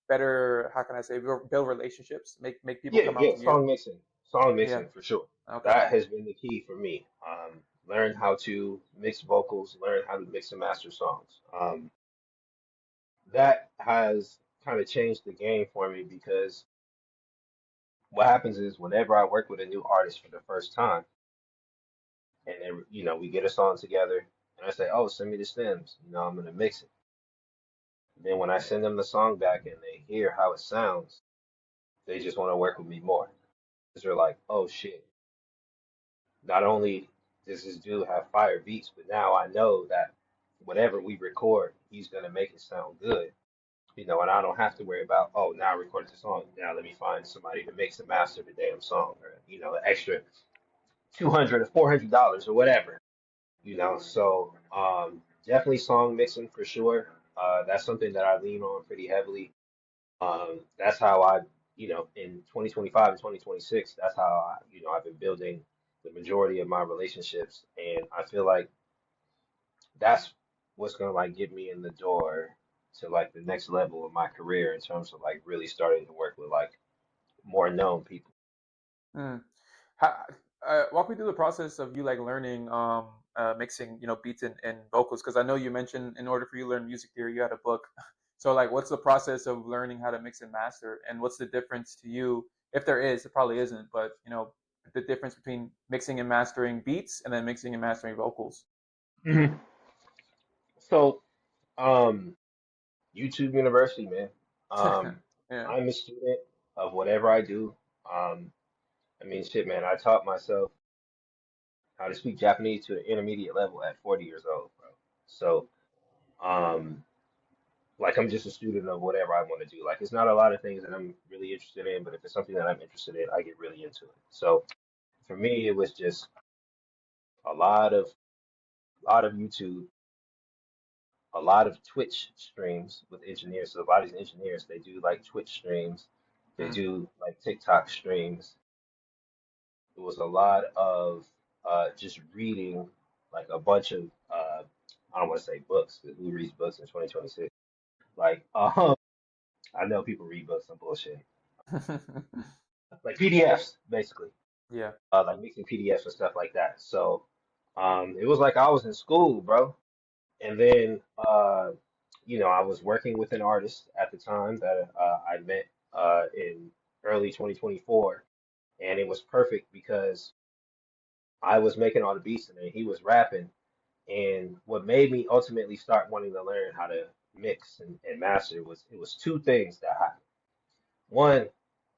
better, how can I say, build relationships, make people Yeah, come out yeah, to you? song Yeah. mixing for sure. Okay. That has been the key for me. Learn how to mix vocals, learn how to mix and master songs. That has kind of changed the game for me because what happens is whenever I work with a new artist for the first time, and then we get a song together, and I say, oh, send me the stems, I'm gonna mix it. Then when I send them the song back and they hear how it sounds, they just want to work with me more. Because they're like, oh shit, not only does this dude have fire beats, but now I know that whatever we record, he's gonna make it sound good. And I don't have to worry about, oh, now I recorded the song. Now let me find somebody to mix and master the damn song, or an extra 200 or $400 or whatever. So definitely song mixing for sure. That's something that I lean on pretty heavily. That's how in 2025 and 2026, that's how I've been building the majority of my relationships. And I feel like that's what's gonna like get me in the door to like the next level of my career in terms of like really starting to work with like more known people. Mm. How, walk me through the process of you like learning mixing, beats and vocals, because I know you mentioned in order for you to learn music theory, you had a book. So like, what's the process of learning how to mix and master, and what's the difference to you, if there is? It probably isn't, but the difference between mixing and mastering beats and then mixing and mastering vocals. Mhm. So, um, YouTube University, man. Yeah. I'm a student of whatever I do. Um, I mean, shit, man. I taught myself how to speak Japanese to an intermediate level at 40 years old, bro. So, um, like, I'm just a student of whatever I want to do. Like, it's not a lot of things that I'm really interested in, but if it's something that I'm interested in, I get really into it. So, for me, it was just a lot of YouTube, a lot of Twitch streams with engineers. So a lot of these engineers, they do like Twitch streams, they Mm, do like TikTok streams. It was a lot of just reading like a bunch of I don't want to say books, 'cause who reads books in 2026? Like I know people read books, I'm bullshit. Like PDFs, basically. yeah. Like mixing PDFs and stuff like that. So it was like I was in school, bro. And then, I was working with an artist at the time that I met in early 2024, and it was perfect because I was making all the beats and then he was rapping. And what made me ultimately start wanting to learn how to mix and master was it was two things that happened. One,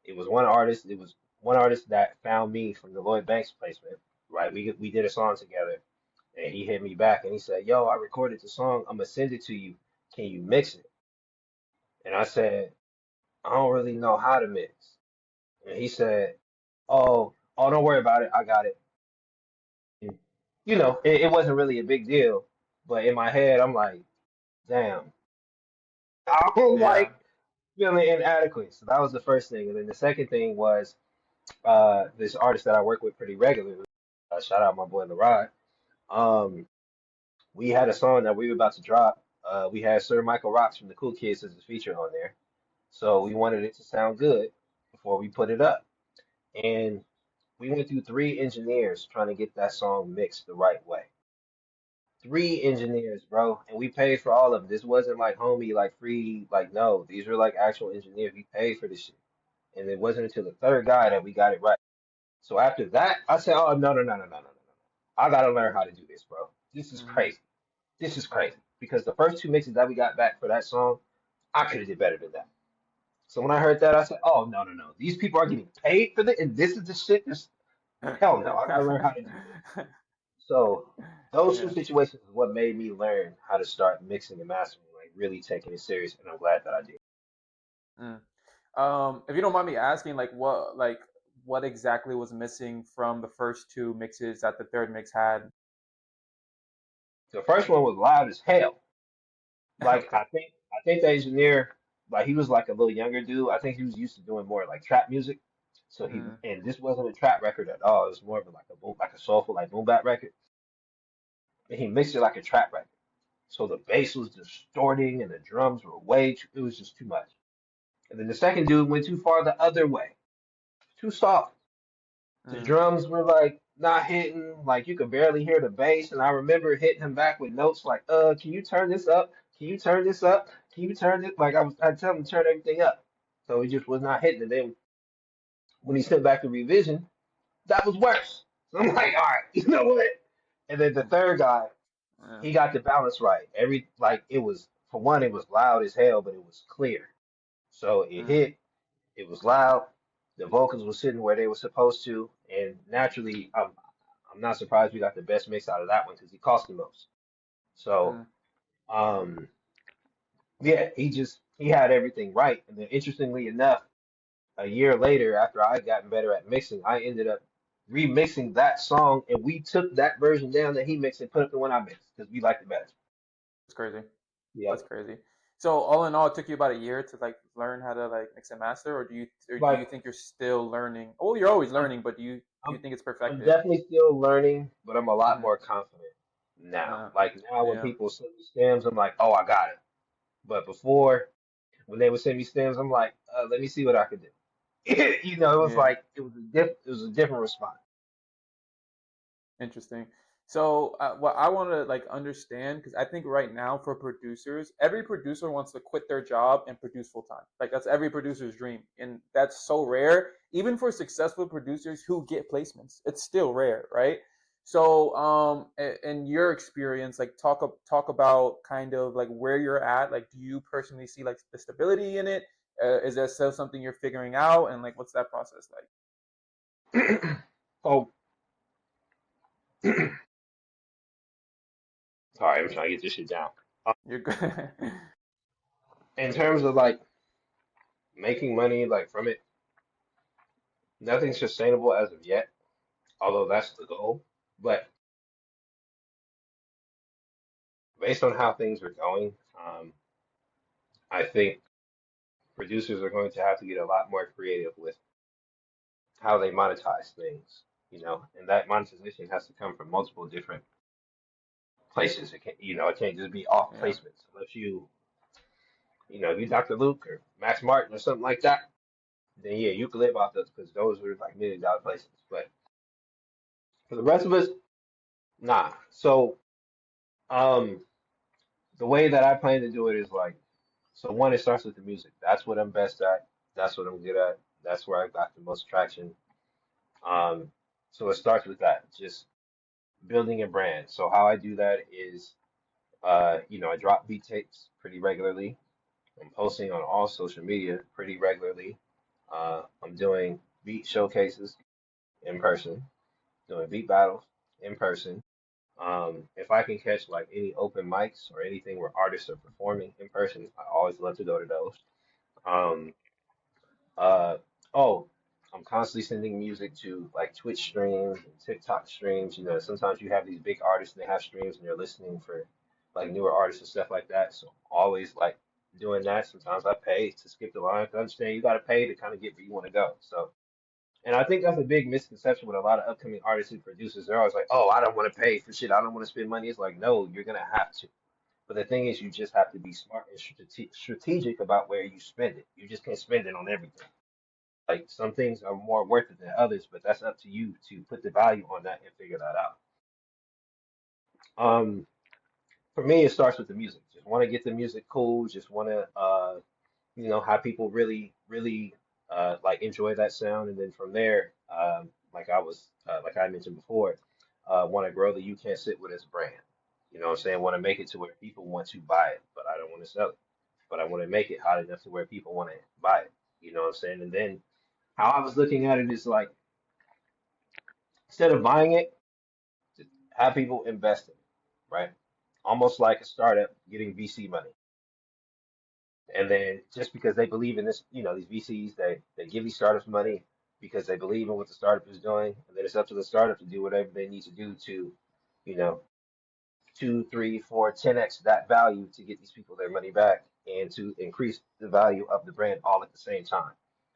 it was one artist that found me from the Lloyd Banks placement, right? We did a song together. And he hit me back and he said, "Yo, I recorded the song. I'm gonna send it to you. Can you mix it?" And I said, "I don't really know how to mix." And he said, "Oh, don't worry about it. I got it." And, it wasn't really a big deal, but in my head, I'm like, "Damn, I'm Yeah. like feeling inadequate." So that was the first thing. And then the second thing was this artist that I work with pretty regularly. Shout out my boy Larod. Um, we had a song that we were about to drop. We had Sir Michael Rocks from the Cool Kids as a feature on there. So we wanted it to sound good before we put it up. And we went through three engineers trying to get that song mixed the right way. Three engineers, bro. And we paid for all of them. This wasn't like homie, like free, like no. These were like actual engineers. We paid for this shit. And it wasn't until the third guy that we got it right. So after that, I said, "Oh, no. I gotta learn how to do this, bro. This is Hmm. crazy. This is crazy." Because the first two mixes that we got back for that song, I could have did better than that. So when I heard that, I said, "Oh, no. These people are getting paid for this, and this is the shit. This hell no. I gotta learn how to do this." So those two Yeah. situations is what made me learn how to start mixing and mastering, like really taking it serious, and I'm glad that I did. Mm. If you don't mind me asking, what exactly was missing from the first two mixes that the third mix had? The first one was loud as hell. Like Okay. I think the engineer, like he was like a little younger dude. I think he was used to doing more like trap music. So Mm, and this wasn't a trap record at all. It was more of like a boom, like a soulful, like boom bap record. And he mixed it like a trap record. So the bass was distorting and the drums were it was just too much. And then the second dude went too far the other way, too soft. The mm, drums were like not hitting, like you could barely hear the bass. And I remember hitting him back with notes like, can you turn this up? Can you turn this up? Can you turn it? Like I'd tell him to turn everything up. So he just was not hitting. And then when he sent back the revision, that was worse. So I'm like, all right, you know what? And then the third guy, yeah. he got the balance right. It was, for one, it was loud as hell, but it was clear. So it Mm, hit, it was loud, the vocals were sitting where they were supposed to, and naturally, I'm not surprised we got the best mix out of that one because he cost the most. So, mm, um, yeah, he had everything right. And then interestingly enough, a year later, after I gotten better at mixing, I ended up remixing that song, and we took that version down that he mixed and put up the one I mixed because we liked it better. that's crazy. That's Yep. crazy. So all in all, it took you about a year to like learn how to like mix and master, or do you Like think you're still learning? Oh, you're always I'm, learning, but do you I'm, think it's I'm perfected? definitely still learning, but I'm a lot Mm, more confident now. uh, Like now, when yeah, people send me stems, I'm like, "Oh, I got it." But before, when they would send me stems, I'm like, "Let me see what I can do." It was yeah. like it was a different response. Interesting. So, what I want to like understand, because I think right now for producers, every producer wants to quit their job and produce full time. Like that's every producer's dream, and that's so rare. Even for successful producers who get placements, it's still rare, right? So, in your experience, like talk about kind of like where you're at. Like, do you personally see like the stability in it? Is that still something you're figuring out? And like, what's that process like? So, sorry, I'm trying to get this shit down. You're good. In terms of like making money like from it, nothing's sustainable as of yet, although that's the goal. But based on how things are going, I think producers are going to have to get a lot more creative with how they monetize things, and that monetization has to come from multiple different places. It can't just be off Yeah. placements unless if you Dr. Luke or Max Martin or something like that, then yeah, you can live off those because those are like $1 million placements. But for the rest of us, nah. So, um, the way that I plan to do it is like, so one, it starts with the music. That's what I'm best at. That's what I'm good at. That's where I got the most traction. Um, so it starts with that, just building a brand. So how I do that is, I drop beat tapes pretty regularly. I'm posting on all social media pretty regularly. I'm doing beat showcases in person, doing beat battles in person. If I can catch like any open mics or anything where artists are performing in person, I always love to go to those. Um, Uh, oh, I'm constantly sending music to like Twitch streams and TikTok streams. Sometimes you have these big artists and they have streams and you're listening for like newer artists and stuff like that. So always like doing that. Sometimes I pay to skip the line. 'Cause I understand you got to pay to kind of get where you want to go. So, and I think that's a big misconception with a lot of upcoming artists and producers. They're always like, "Oh, I don't want to pay for shit. I don't want to spend money." It's like, no, you're gonna have to. But the thing is, you just have to be smart and strategic about where you spend it. You just can't spend it on everything. Like some things are more worth it than others, but that's up to you to put the value on that and figure that out. Um, for me, it starts with the music. Just want to get the music cool. Just want to, have people really, really like enjoy that sound, and then from there, like I mentioned before, want to grow the You Can't Sit With Us brand. You know what I'm saying? Want to make it to where people want to buy it, but I don't want to sell it. But I want to make it hot enough to where people want to buy it. You know what I'm saying? And then how I was looking at it is like instead of buying it, just have people invest in it, right? Almost like a startup getting VC money. And then just because they believe in this, these VCs, they give these startups money because they believe in what the startup is doing. And then it's up to the startup to do whatever they need to do to, you know, two, three, four, 10x that value to get these people their money back and to increase the value of the brand all at the same time.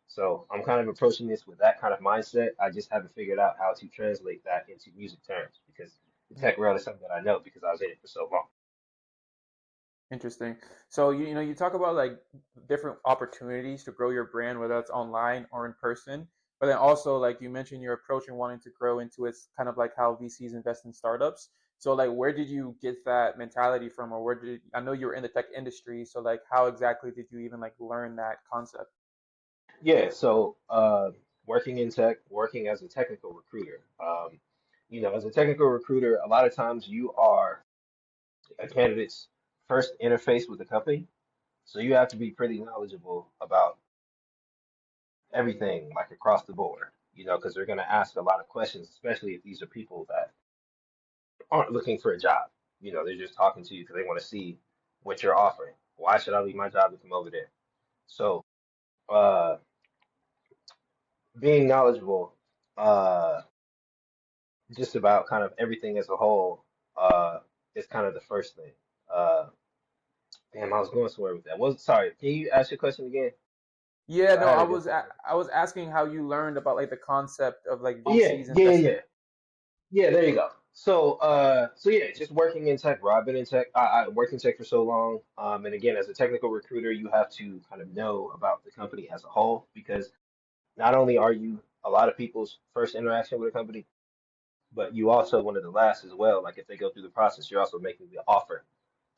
So I'm kind of approaching this with that kind of mindset. I just haven't figured out how to translate that into music terms because the tech world is something that I know because I was in it for so long. Interesting. So you talk about like different opportunities to grow your brand, whether that's online or in person. But then also like you mentioned your approach and wanting to grow into it's kind of like how VCs invest in startups. So like where did you get that mentality from, or I know you were in the tech industry, so like how exactly did you even like learn that concept? Yeah, so working in tech, working as a technical recruiter. As a technical recruiter, a lot of times you are a candidate's first interface with the company. So you have to be pretty knowledgeable about everything, like across the board, because they're going to ask a lot of questions, especially if these are people that aren't looking for a job. They're just talking to you because they want to see what you're offering. Why should I leave my job to come over there? So, uh, being knowledgeable, uh, just about kind of everything as a whole, is kind of the first thing. Uh, Damn, I was going somewhere with that. Sorry, can you ask your question again? Yeah, I no, had a good thought. I was asking how you learned about like the concept of like Oh yeah, VCs yeah, investing. yeah. Yeah, there you go. So yeah, just working in tech, bro. I've been in tech. I worked in tech for so long. And again, as a technical recruiter, you have to kind of know about the company as a whole because not only are you a lot of people's first interaction with a company, but you also one of the last as well. Like if they go through the process, you're also making the offer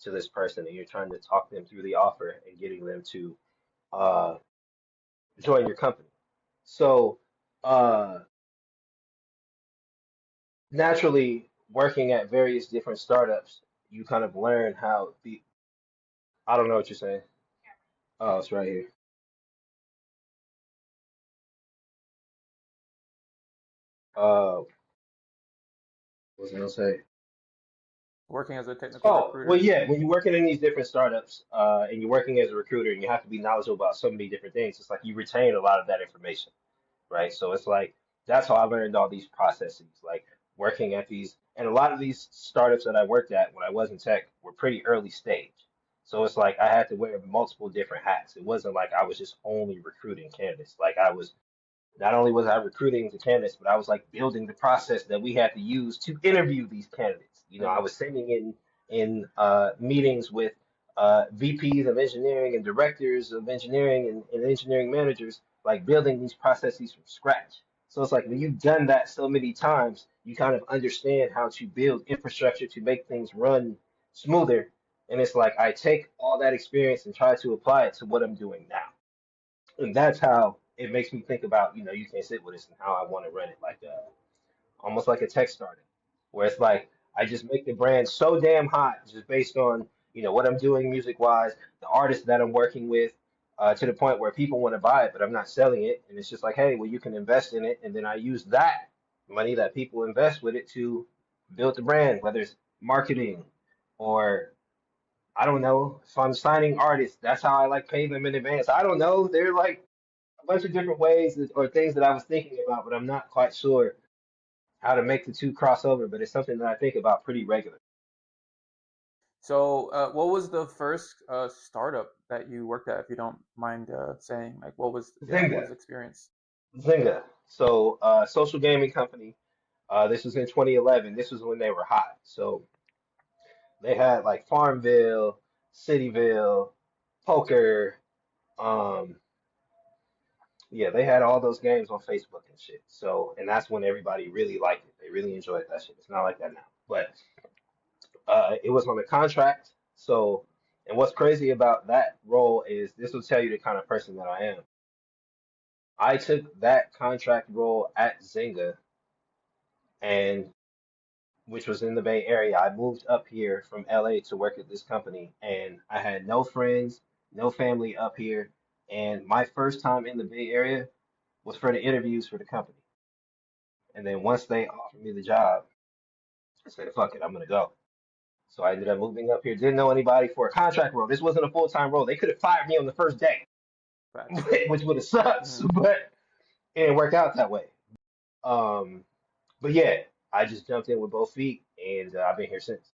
to this person, and you're trying to talk them through the offer and getting them to uh, join your company. So. Uh, naturally working at various different startups, you kind of learn how the I don't know what you're saying. Oh, it's right here. What was I gonna say? Working as a technical Oh, well, recruiter? yeah, when you're working in these different startups, and you're working as a recruiter and you have to be knowledgeable about so many different things, it's like you retain a lot of that information, right? So it's like that's how I learned all these processes, like working at these, and a lot of these startups that I worked at when I was in tech were pretty early stage. So it's like I had to wear multiple different hats. It wasn't like I was just only recruiting candidates. Like I was not only was I recruiting the candidates, but I was like building the process that we had to use to interview these candidates. You know, I Mm. was sitting in meetings with VPs of engineering and directors of engineering and engineering managers, like building these processes from scratch. So it's like when you've done that so many times, you kind of understand how to build infrastructure to make things run smoother. And it's like I take all that experience and try to apply it to what I'm doing now. And that's how it makes me think about, you can't sit with us and how I want to run it like almost like a tech startup, where it's like I just make the brand so damn hot just based on, what I'm doing music wise, the artists that I'm working with, to the point where people want to buy it, but I'm not selling it. And it's just like, hey, well, you can invest in it. And then I use that money that people invest with it to build the brand, whether it's marketing or I don't know, if I'm signing artists, that's how I like pay them in advance. I don't know. They're like a bunch of different ways or things that I was thinking about, but I'm not quite sure how to make the two cross over. But it's something that I think about pretty regularly. So, what was the first startup that you worked at, if you don't mind saying? Like, what was, yeah, what was Zynga, the experience? Zynga. So, social gaming company. This was in 2011. This was when they were hot. So they had like Farmville, Cityville, Poker. Um, yeah, they had all those games on Facebook and shit. So, and that's when everybody really liked it. They really enjoyed that shit. It's not like that now, but it was on a contract. So, and what's crazy about that role is this will tell you the kind of person that I am. I took that contract role at Zynga, and which was in the Bay Area. I moved up here from LA to work at this company, and I had no friends, no family up here. And my first time in the Bay Area was for the interviews for the company. And then once they offered me the job, I said, fuck it, I'm gonna go. So I ended up moving up here. Didn't know anybody for a contract role. This wasn't a full-time role. They could have fired me on the first day, Facts. which would have sucked, Mhm. but it didn't work out that way. Um, but yeah, I just jumped in with both feet, and I've been here since.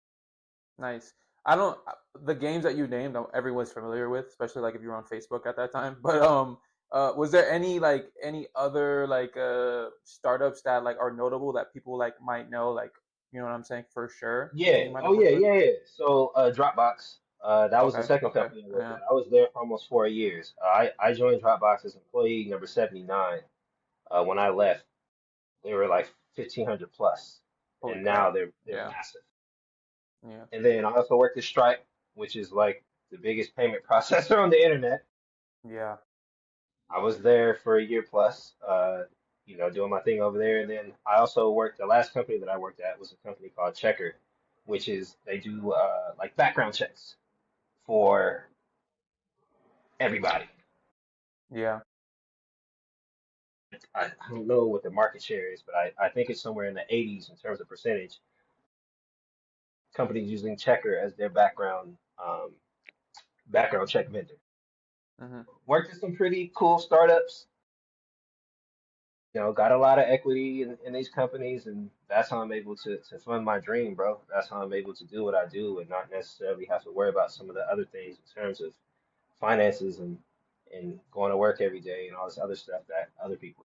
Nice. I don't the games that you named, everyone's familiar with, especially like if you were on Facebook at that time. But was there any like any other like startups that like are notable that people like might know, like you know what I'm saying, for sure, that Yeah. you might have Oh worked yeah, with? yeah, yeah. So Dropbox, that was the Okay, second okay, company I worked yeah. at. I was there for almost 4 years. I joined Dropbox as employee number 79. When I left, they were like 1,500 plus, Holy and now crap. they're Yeah, massive. yeah, And then I also worked at Stripe, which is like the biggest payment processor on the internet. yeah. I was there for a year plus, doing my thing over there. And then I also worked, the last company that I worked at was a company called Checker, which is they do like background checks for everybody. Yeah. I don't know what the market share is, but I think it's somewhere in the 80s in terms of percentage. Companies using Checker as their background check vendor. Hmm. Worked at some pretty cool startups, got a lot of equity in these companies, and that's how I'm able to fund my dream, bro. That's how I'm able to do what I do and not necessarily have to worry about some of the other things in terms of finances and going to work every day and all this other stuff that other people.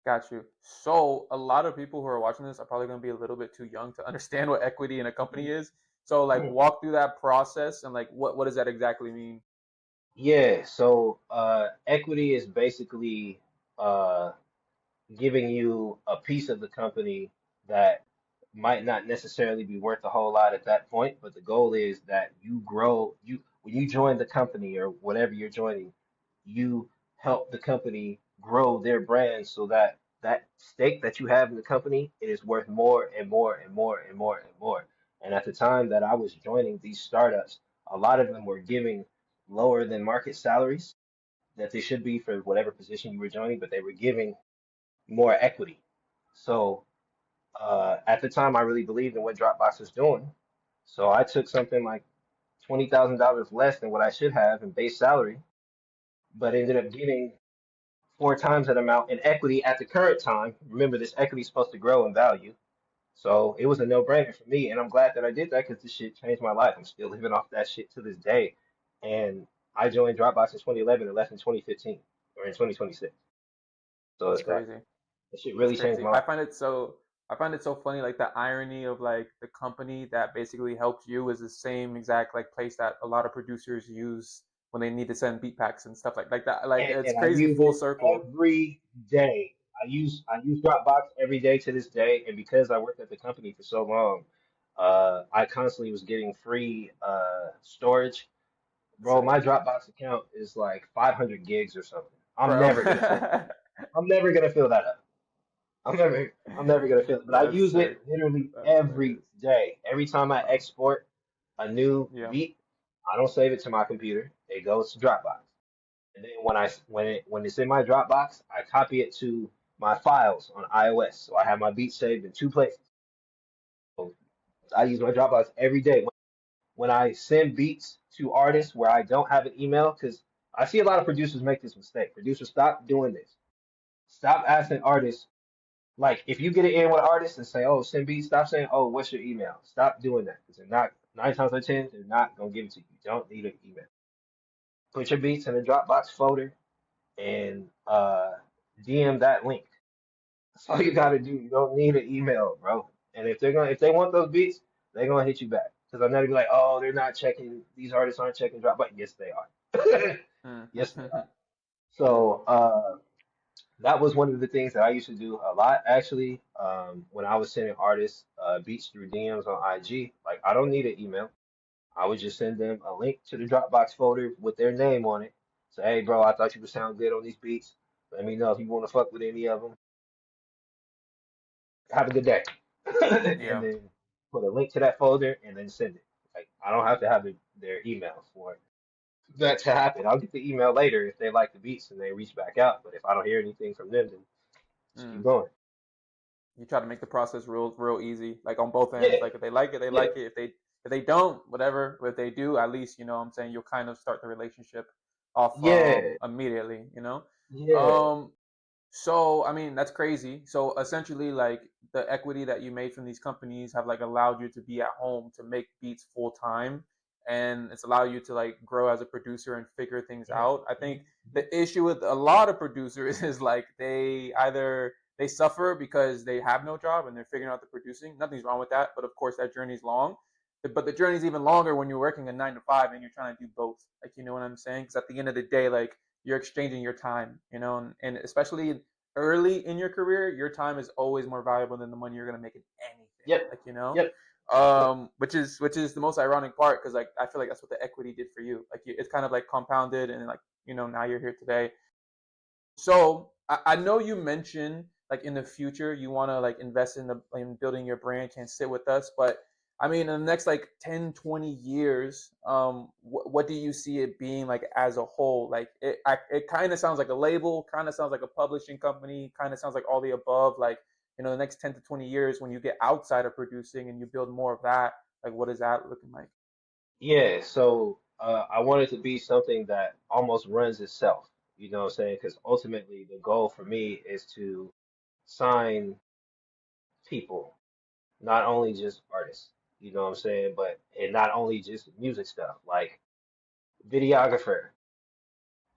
Got you. So a lot of people who are watching this are probably going to be a little bit too young to understand what equity in a company is. So like walk through that process and like what does that exactly mean? Yeah, so equity is basically uh, giving you a piece of the company that might not necessarily be worth a whole lot at that point, but the goal is that you grow, you when you join the company or whatever you're joining, you help the company grow their brand so that that stake that you have in the company, it is worth more and more and more and more and more. And at the time that I was joining these startups, a lot of them were giving lower than market salaries that they should be for whatever position you were joining, but they were giving more equity. So at the time, I really believed in what Dropbox was doing. So I took something like $20,000 less than what I should have in base salary, but ended up getting four times that amount in equity at the current time. Remember, this equity is supposed to grow in value. So it was a no-brainer for me, and I'm glad that I did that because this shit changed my life. I'm still living off that shit to this day. And I joined Dropbox in 2011 and left in 2015 or in 2026. So That's it's that crazy. that shit That's really changed crazy. my life. I find it so funny, like the irony of like the company that basically helped you is the same exact like place that a lot of producers use when they need to send beat packs and stuff like that. Like it's And I crazy use full it circle. every day. I use Dropbox every day to this day, and because I worked at the company for so long, I constantly was getting free storage. Bro, Sick. my Dropbox account is like 500 gigs or something. I'm Bro. never gonna fill it. I'm never gonna fill that up. I'm never gonna fill it. But I That's use it sick. literally That's every hilarious. day. Every time I Bro. export a new Yeah. beat, I don't save it to my computer. It goes to Dropbox. And then when it's in my Dropbox, I copy it to my files on iOS. So I have my beats saved in two places. So I use my Dropbox every day. When I send beats to artists where I don't have an email, because I see a lot of producers make this mistake. Producers, stop doing this. Stop asking artists, like if you get it in with artists and say, "Oh, send beats," stop saying, "Oh, what's your email?" Stop doing that because they're not, nine times out of ten, they're not gonna give it to you. You don't need an email. Put your beats in a Dropbox folder and DM that link. That's all you gotta do. You don't need an email, bro. And if they want those beats, they're gonna hit you back. Because I'm not gonna be like, oh, they're not checking. These artists aren't checking drop. But yes, they are. Yes, they are. So that was one of the things that I used to do a lot actually. When I was sending artists beats through DMs on IG, like I don't need an email. I would just send them a link to the Dropbox folder with their name on it. Say, hey, bro, I thought you would sound good on these beats. Let me know if you want to fuck with any of them. Have a good day. And Yeah. then put a link to that folder and then send it. Like I don't have to have their email for that to happen. I'll get the email later if they like the beats and they reach back out. But if I don't hear anything from them, then just keep Mm. going. You try to make the process real easy, like on both ends. Yeah, Like if they like it, they yeah, like it. If they don't, whatever. But if they do, at least you know what I'm saying you'll kind of start the relationship off yeah, immediately, you know? yeah. Um so I mean that's crazy. So essentially like the equity that you made from these companies have like allowed you to be at home to make beats full time, and it's allowed you to like grow as a producer and figure things Mhm, out. I mhm, think the issue with a lot of producers is like they suffer because they have no job and they're figuring out the producing. Nothing's wrong with that, but of course that journey's long. But the journey's even longer when you're working a 9 to 5 and you're trying to do both. Like you know what I'm saying? Because at the end of the day, like you're exchanging your time, you know, and especially early in your career, your time is always more valuable than the money you're gonna make in anything. yep, Like you know, yep, yep. which is the most ironic part because like I feel like that's what the equity did for you. Like it's kind of like compounded and like you know now you're here today. So I know you mentioned like in the future you want to like invest in building your brand, can sit with us, but I mean in the next like 10, 20 years, what do you see it being like as a whole? Like it kind of sounds like a label, kind of sounds like a publishing company, kind of sounds like all the above. Like you know the next 10 to 20 years when you get outside of producing and you build more of that, like what is that looking like? Yeah, so I want it to be something that almost runs itself. You know what I'm saying? Because ultimately, the goal for me is to sign people, not only just artists. You know what I'm saying? But and not only just music stuff, like videographer,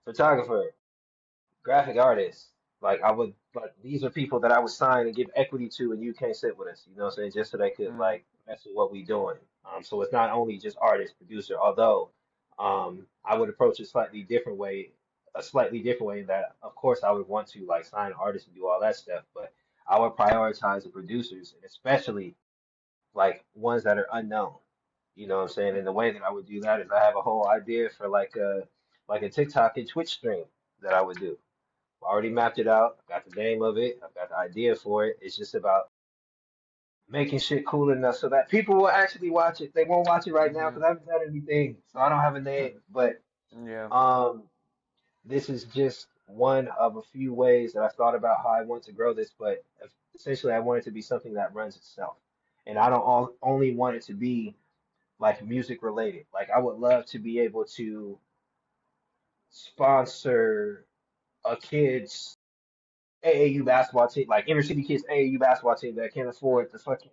photographer, graphic artists. Like I would, like these are people that I would sign and give equity to, and you can't sit with us. You know what I'm saying? Just so they could Mm, like mess with what we doing. So it's not only just artist, producer. Although, I would approach it slightly different way, a slightly different way that, of course, I would want to like sign artists and do all that stuff. But I would prioritize the producers, and especially like ones that are unknown. You know what I'm saying? And the way that I would do that is I have a whole idea for like a TikTok and Twitch stream that I would do. I already mapped it out. I've got the name of it. I've got the idea for it. It's just about making shit cool enough so that people will actually watch it. They won't watch it right now Hmm. because I haven't done anything, so I don't have a name. But Yeah. um, this is just one of a few ways that I've thought about how I want to grow this. But essentially, I want it to be something that runs itself, and I don't only want it to be like music related. Like I would love to be able to sponsor a kid's AAU basketball team, like inner city kids AAU basketball team that can't afford the fucking,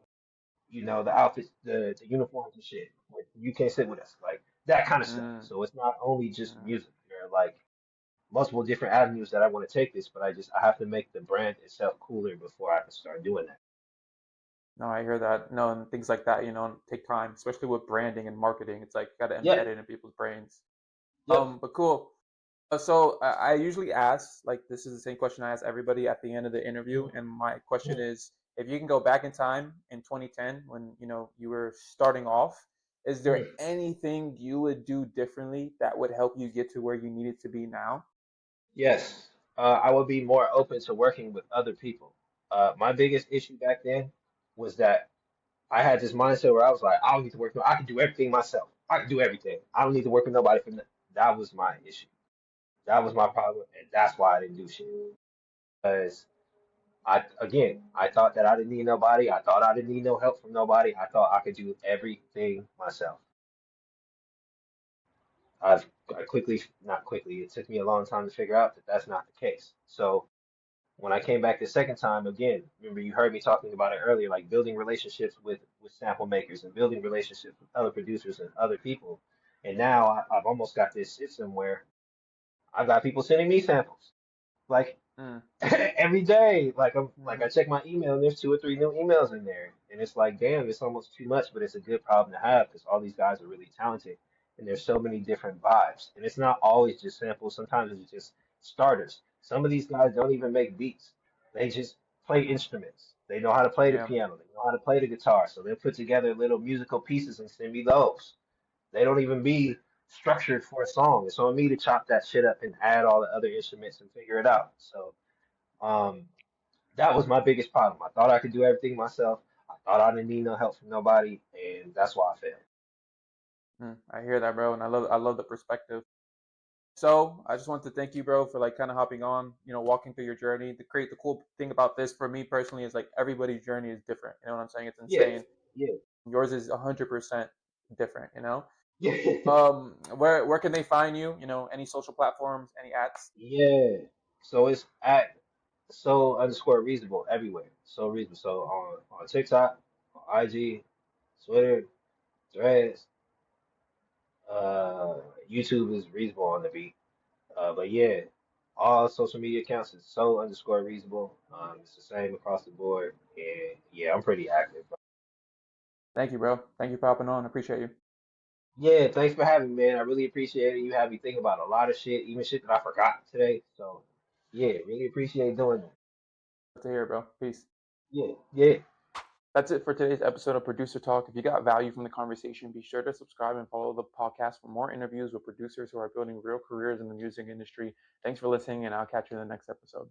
the outfits, the uniforms and shit. Like, you can't sit with us, like that kind of stuff. Mm-hmm. So it's not only just music. There are like multiple different avenues that I want to take this, but I have to make the brand itself cooler before I can start doing that. No, I hear that. No, and things like that, take time, especially with branding and marketing. It's like you got to embed Yep, it in people's brains. yep. But cool. So I usually ask, like, this is the same question I ask everybody at the end of the interview, and my question is, if you can go back in time in 2010 when you were starting off, is there Mhm. anything you would do differently that would help you get to where you needed to be now? Yes, I would be more open to working with other people. My biggest issue back then was that I had this mindset where I was like, I don't need to work. I can do everything myself. I can do everything. I don't need to work with nobody for nothing. That was my issue. That was my problem, and that's why I didn't do shit. Because I thought that I didn't need nobody. I thought I didn't need no help from nobody. I thought I could do everything myself. I quickly, not quickly, it took me a long time to figure out that that's not the case. So when I came back the second time, again, remember you heard me talking about it earlier, like building relationships with sample makers and building relationships with other producers and other people. And now I've almost got this system where I've got people sending me samples. Like Mm, every day. I mm, check my email and there's two or three new emails in there. And it's like, damn, it's almost too much, but it's a good problem to have because all these guys are really talented and there's so many different vibes. And it's not always just samples, sometimes it's just starters. Some of these guys don't even make beats. They just play instruments. They know how to play the yeah, piano, they know how to play the guitar. So they'll put together little musical pieces and send me those. They don't even be structured for a song. It's on me to chop that shit up and add all the other instruments and figure it out. So um, that was my biggest problem. I thought I could do everything myself. I thought I didn't need no help from nobody, and that's why I failed. I hear that, bro, and I love the perspective. So I just want to thank you, bro, for like kind of hopping on, walking through your journey. The cool thing about this for me personally is like everybody's journey is different. You know what I'm saying? It's Yeah, insane. yeah, Yours is 100% different. yeah, Where can they find you? Any social platforms, any ads? yeah. So it's at so underscore reasonable everywhere. So reasonable. So on TikTok, on IG, Twitter, Threads, uh, YouTube is reasonable on the beat. But yeah, all social media accounts is so underscore reasonable. It's the same across the board, and yeah, I'm pretty active. Thank you, bro. Thank you for hopping on. I appreciate you. Yeah, thanks for having me, man. I really appreciate it. You had me think about a lot of shit, even shit that I forgot today. So, yeah, really appreciate doing that. Good to hear, bro. Peace. Yeah, yeah. That's it for today's episode of Producer Talk. If you got value from the conversation, be sure to subscribe and follow the podcast for more interviews with producers who are building real careers in the music industry. Thanks for listening, and I'll catch you in the next episode.